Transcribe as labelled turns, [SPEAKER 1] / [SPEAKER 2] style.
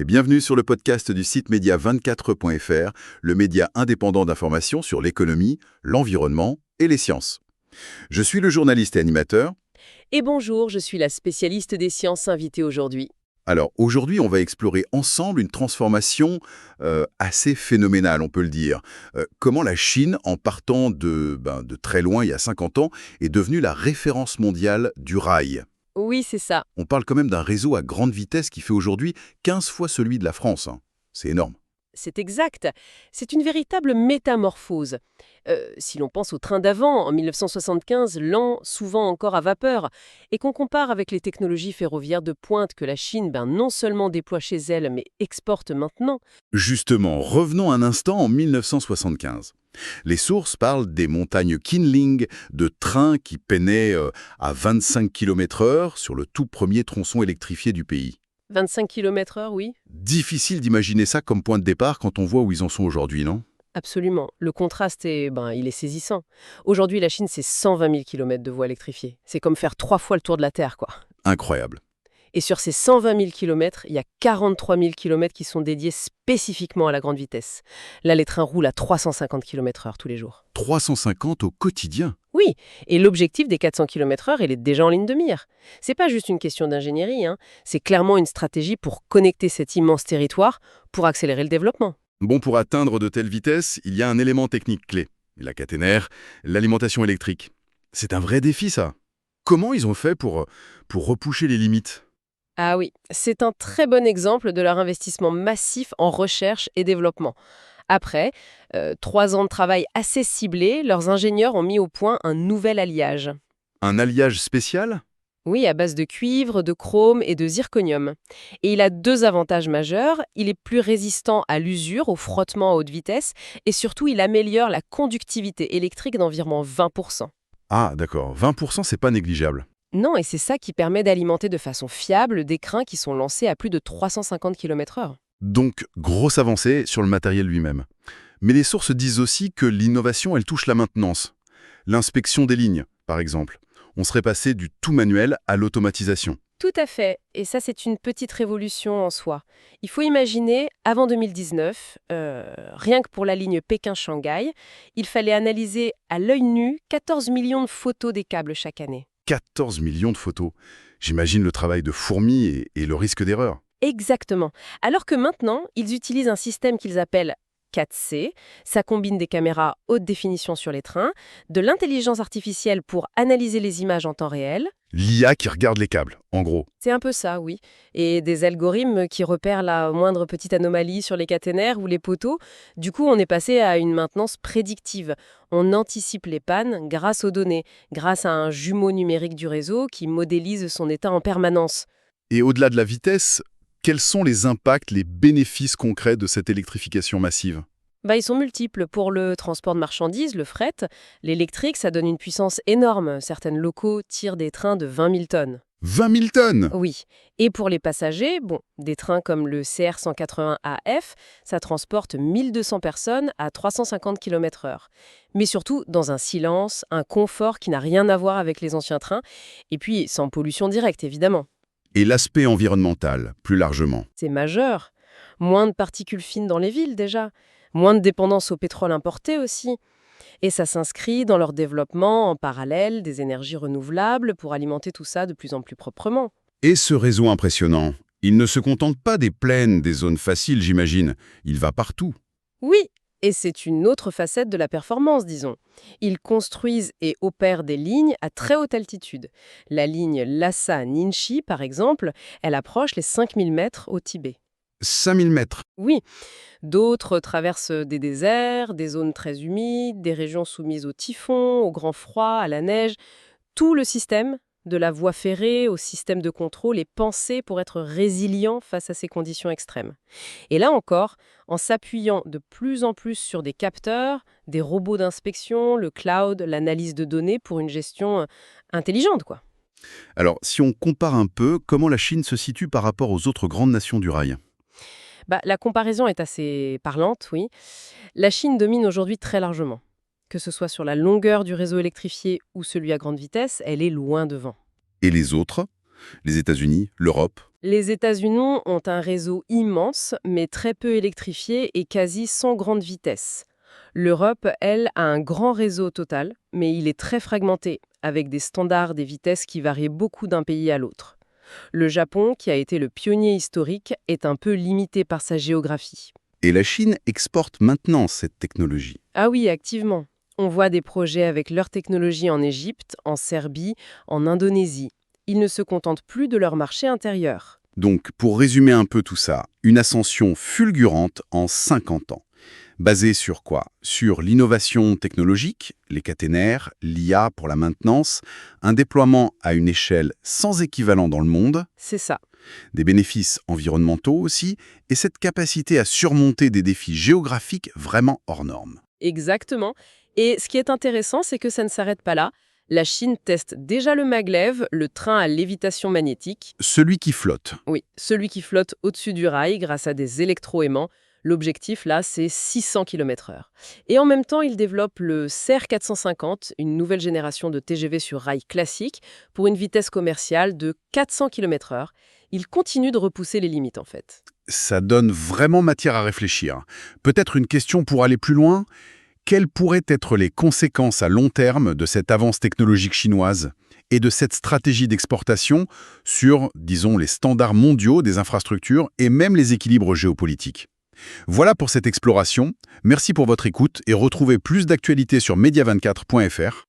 [SPEAKER 1] et bienvenue sur le podcast du site média24.fr, le média indépendant d'information sur l'économie, l'environnement et les sciences. Je suis le journaliste et animateur.
[SPEAKER 2] Et bonjour, je suis la spécialiste des sciences invitée aujourd'hui.
[SPEAKER 1] Alors aujourd'hui, on va explorer ensemble une transformation assez phénoménale, on peut le dire. Comment la Chine, en partant de très loin, il y a 50 ans, est devenue la référence mondiale du rail.
[SPEAKER 2] Oui, c'est ça.
[SPEAKER 1] On parle quand même d'un réseau à grande vitesse qui fait aujourd'hui 15 fois celui de la France, hein. C'est énorme.
[SPEAKER 2] C'est exact. C'est une véritable métamorphose. Si l'on pense au train d'avant, en 1975, lent, souvent encore à vapeur, et qu'on compare avec les technologies ferroviaires de pointe que la Chine non seulement déploie chez elle, mais exporte maintenant.
[SPEAKER 1] Justement, revenons un instant en 1975. Les sources parlent des montagnes Qinling, de trains qui peinaient à 25 km/h sur le tout premier tronçon électrifié du pays.
[SPEAKER 2] 25 km/h, oui.
[SPEAKER 1] Difficile d'imaginer ça comme point de départ quand on voit où ils en sont aujourd'hui, non?
[SPEAKER 2] Absolument. Le contraste il est saisissant. Aujourd'hui, la Chine, c'est 120 000 km de voies électrifiées. C'est comme faire 3 fois le tour de la Terre, quoi.
[SPEAKER 1] Incroyable.
[SPEAKER 2] Et sur ces 120 000 km, il y a 43 000 km qui sont dédiés spécifiquement à la grande vitesse. Là, les trains roulent à 350 km/h tous les jours.
[SPEAKER 1] 350 au quotidien.
[SPEAKER 2] Oui, et l'objectif des 400 km/h, il est déjà en ligne de mire. C'est pas juste une question d'ingénierie, hein. C'est clairement une stratégie pour connecter cet immense territoire, pour accélérer le développement.
[SPEAKER 1] Bon, pour atteindre de telles vitesses, il y a un élément technique clé. La caténaire, l'alimentation électrique. C'est un vrai défi, ça. Comment ils ont fait pour repousser les limites?
[SPEAKER 2] Ah oui, c'est un très bon exemple de leur investissement massif en recherche et développement. Après 3 ans de travail assez ciblés, leurs ingénieurs ont mis au point un nouvel alliage.
[SPEAKER 1] Un alliage spécial?
[SPEAKER 2] Oui, à base de cuivre, de chrome et de zirconium. Et il a 2 avantages majeurs. Il est plus résistant à l'usure, au frottement à haute vitesse, et surtout, il améliore la conductivité électrique d'environ 20%.
[SPEAKER 1] Ah, d'accord. 20%, c'est pas négligeable.
[SPEAKER 2] Non, et c'est ça qui permet d'alimenter de façon fiable des trains qui sont lancés à plus de 350 km/h.
[SPEAKER 1] Donc, grosse avancée sur le matériel lui-même. Mais les sources disent aussi que l'innovation, elle touche la maintenance. L'inspection des lignes, par exemple. On serait passé du tout manuel à l'automatisation.
[SPEAKER 2] Tout à fait, et ça c'est une petite révolution en soi. Il faut imaginer, avant 2019, rien que pour la ligne Pékin-Shanghai, il fallait analyser à l'œil nu 14 millions de photos des câbles chaque année.
[SPEAKER 1] 14 millions de photos. J'imagine le travail de fourmi et le risque d'erreur.
[SPEAKER 2] Exactement. Alors que maintenant, ils utilisent un système qu'ils appellent 4C. Ça combine des caméras haute définition sur les trains, de l'intelligence artificielle pour analyser les images en temps réel.
[SPEAKER 1] L'IA qui regarde les câbles, en gros.
[SPEAKER 2] C'est un peu ça, oui. Et des algorithmes qui repèrent la moindre petite anomalie sur les caténaires ou les poteaux. Du coup, on est passé à une maintenance prédictive. On anticipe les pannes grâce aux données, grâce à un jumeau numérique du réseau qui modélise son état en permanence.
[SPEAKER 1] Et au-delà de la vitesse, quels sont les impacts, les bénéfices concrets de cette électrification massive?
[SPEAKER 2] Ils sont multiples. Pour le transport de marchandises, le fret, l'électrique, ça donne une puissance énorme. Certaines locaux tirent des trains de 20 000 tonnes.
[SPEAKER 1] 20 000 tonnes!
[SPEAKER 2] Oui. Et pour les passagers, des trains comme le CR 180AF, ça transporte 1200 personnes à 350 km/h. Mais surtout dans un silence, un confort qui n'a rien à voir avec les anciens trains, et puis sans pollution directe, évidemment.
[SPEAKER 1] Et l'aspect environnemental, plus largement.
[SPEAKER 2] C'est majeur. Moins de particules fines dans les villes, déjà. Moins de dépendance au pétrole importé aussi. Et ça s'inscrit dans leur développement en parallèle des énergies renouvelables pour alimenter tout ça de plus en plus proprement.
[SPEAKER 1] Et ce réseau impressionnant, il ne se contente pas des plaines, des zones faciles, j'imagine. Il va partout.
[SPEAKER 2] Oui, et c'est une autre facette de la performance, disons. Ils construisent et opèrent des lignes à très haute altitude. La ligne Lhasa-Ningxi, par exemple, elle approche les 5000 mètres au Tibet.
[SPEAKER 1] 5000 mètres.
[SPEAKER 2] Oui, d'autres traversent des déserts, des zones très humides, des régions soumises au typhon, au grand froid, à la neige. Tout le système, de la voie ferrée au système de contrôle, est pensé pour être résilient face à ces conditions extrêmes. Et là encore, en s'appuyant de plus en plus sur des capteurs, des robots d'inspection, le cloud, l'analyse de données pour une gestion intelligente, quoi.
[SPEAKER 1] Alors, si on compare un peu, comment la Chine se situe par rapport aux autres grandes nations du rail?
[SPEAKER 2] La comparaison est assez parlante, oui. La Chine domine aujourd'hui très largement. Que ce soit sur la longueur du réseau électrifié ou celui à grande vitesse, elle est loin devant.
[SPEAKER 1] Et les autres? Les États-Unis, l'Europe?
[SPEAKER 2] Les États-Unis ont un réseau immense, mais très peu électrifié et quasi sans grande vitesse. L'Europe, elle, a un grand réseau total, mais il est très fragmenté, avec des standards des vitesses qui varient beaucoup d'un pays à l'autre. Le Japon, qui a été le pionnier historique, est un peu limité par sa géographie.
[SPEAKER 1] Et la Chine exporte maintenant cette technologie.
[SPEAKER 2] Ah oui, activement. On voit des projets avec leur technologie en Égypte, en Serbie, en Indonésie. Ils ne se contentent plus de leur marché intérieur.
[SPEAKER 1] Donc, pour résumer un peu tout ça, une ascension fulgurante en 50 ans. Basée sur quoi? Sur l'innovation technologique, les caténaires, l'IA pour la maintenance, un déploiement à une échelle sans équivalent dans le monde,
[SPEAKER 2] C'est ça.
[SPEAKER 1] des bénéfices environnementaux aussi, et cette capacité à surmonter des défis géographiques vraiment hors normes.
[SPEAKER 2] Exactement. Et ce qui est intéressant, c'est que ça ne s'arrête pas là. La Chine teste déjà le maglev, le train à lévitation magnétique.
[SPEAKER 1] Celui qui flotte.
[SPEAKER 2] Oui, celui qui flotte au-dessus du rail grâce à des électroaimants. L'objectif, là, c'est 600 km/h. Et en même temps, il développe le CER 450, une nouvelle génération de TGV sur rail classique, pour une vitesse commerciale de 400 km/h. Il continue de repousser les limites, en fait.
[SPEAKER 1] Ça donne vraiment matière à réfléchir. Peut-être une question pour aller plus loin. Quelles pourraient être les conséquences à long terme de cette avance technologique chinoise et de cette stratégie d'exportation sur, disons, les standards mondiaux des infrastructures et même les équilibres géopolitiques? Voilà pour cette exploration. Merci pour votre écoute et retrouvez plus d'actualités sur media24.fr.